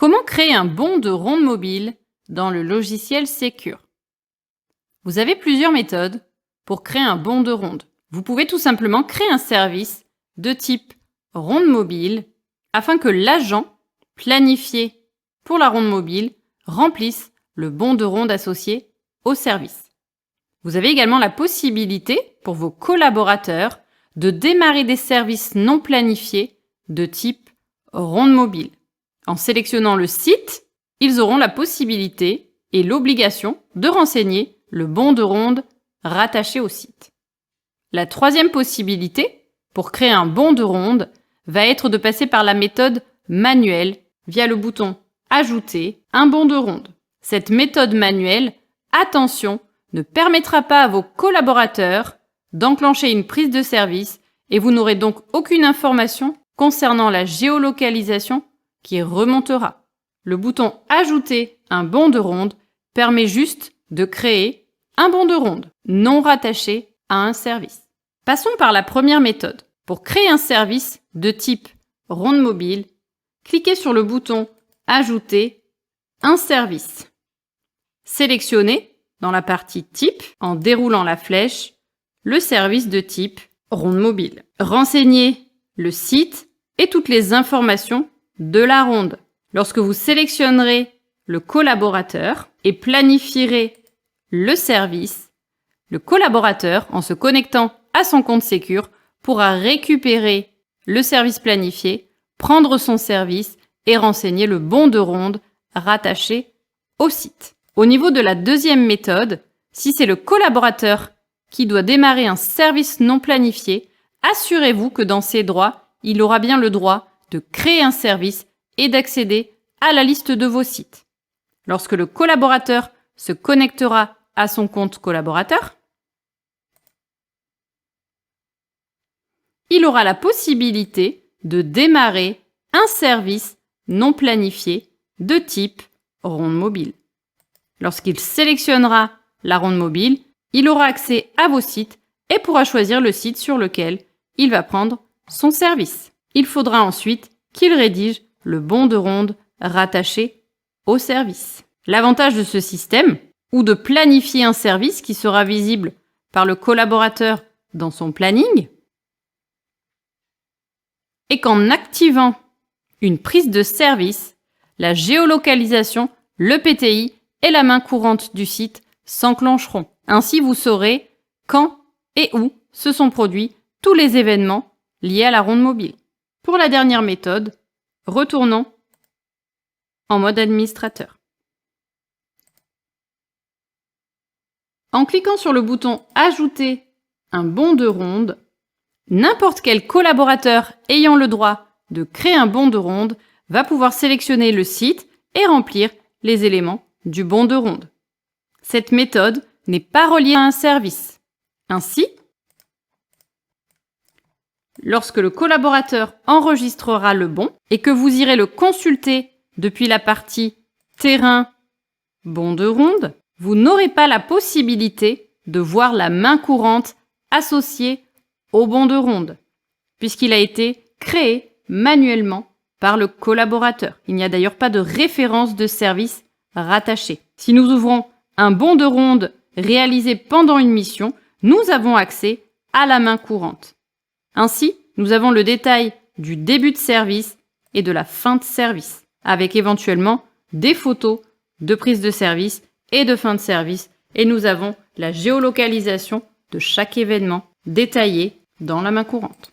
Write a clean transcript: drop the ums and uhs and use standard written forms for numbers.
Comment créer un bon de ronde mobile dans le logiciel Secure? Vous avez plusieurs méthodes pour créer un bon de ronde. Vous pouvez tout simplement créer un service de type ronde mobile afin que l'agent planifié pour la ronde mobile remplisse le bon de ronde associé au service. Vous avez également la possibilité pour vos collaborateurs de démarrer des services non planifiés de type ronde mobile. En sélectionnant le site, ils auront la possibilité et l'obligation de renseigner le bon de ronde rattaché au site. La troisième possibilité pour créer un bon de ronde va être de passer par la méthode manuelle via le bouton « Ajouter un bon de ronde ». Cette méthode manuelle, attention, ne permettra pas à vos collaborateurs d'enclencher une prise de service et vous n'aurez donc aucune information concernant la géolocalisation qui remontera. Le bouton « Ajouter un bon de ronde » permet juste de créer un bon de ronde non rattaché à un service. Passons par la première méthode. Pour créer un service de type ronde mobile, cliquez sur le bouton « Ajouter un service ». Sélectionnez dans la partie « Type » en déroulant la flèche le service de type ronde mobile. Renseignez le site et toutes les informations de la ronde. Lorsque vous sélectionnerez le collaborateur et planifierez le service, le collaborateur, en se connectant à son compte Secure, pourra récupérer le service planifié, prendre son service et renseigner le bon de ronde rattaché au site. Au niveau de la deuxième méthode, si c'est le collaborateur qui doit démarrer un service non planifié, assurez-vous que dans ses droits, il aura bien le droit de créer un service et d'accéder à la liste de vos sites. Lorsque le collaborateur se connectera à son compte collaborateur, il aura la possibilité de démarrer un service non planifié de type ronde mobile. Lorsqu'il sélectionnera la ronde mobile, il aura accès à vos sites et pourra choisir le site sur lequel il va prendre son service. Il faudra ensuite qu'il rédige le bon de ronde rattaché au service. L'avantage de ce système, ou de planifier un service qui sera visible par le collaborateur dans son planning, est qu'en activant une prise de service, la géolocalisation, le PTI et la main courante du site s'enclencheront. Ainsi, vous saurez quand et où se sont produits tous les événements liés à la ronde mobile. Pour la dernière méthode, retournons en mode administrateur. En cliquant sur le bouton « Ajouter un bon de ronde », n'importe quel collaborateur ayant le droit de créer un bon de ronde va pouvoir sélectionner le site et remplir les éléments du bon de ronde. Cette méthode n'est pas reliée à un service. Ainsi, lorsque le collaborateur enregistrera le bon et que vous irez le consulter depuis la partie « Terrain, bon de ronde », vous n'aurez pas la possibilité de voir la main courante associée au bon de ronde, puisqu'il a été créé manuellement par le collaborateur. Il n'y a d'ailleurs pas de référence de service rattaché. Si nous ouvrons un bon de ronde réalisé pendant une mission, nous avons accès à la main courante. Ainsi, nous avons le détail du début de service et de la fin de service, avec éventuellement des photos de prise de service et de fin de service, et nous avons la géolocalisation de chaque événement détaillé dans la main courante.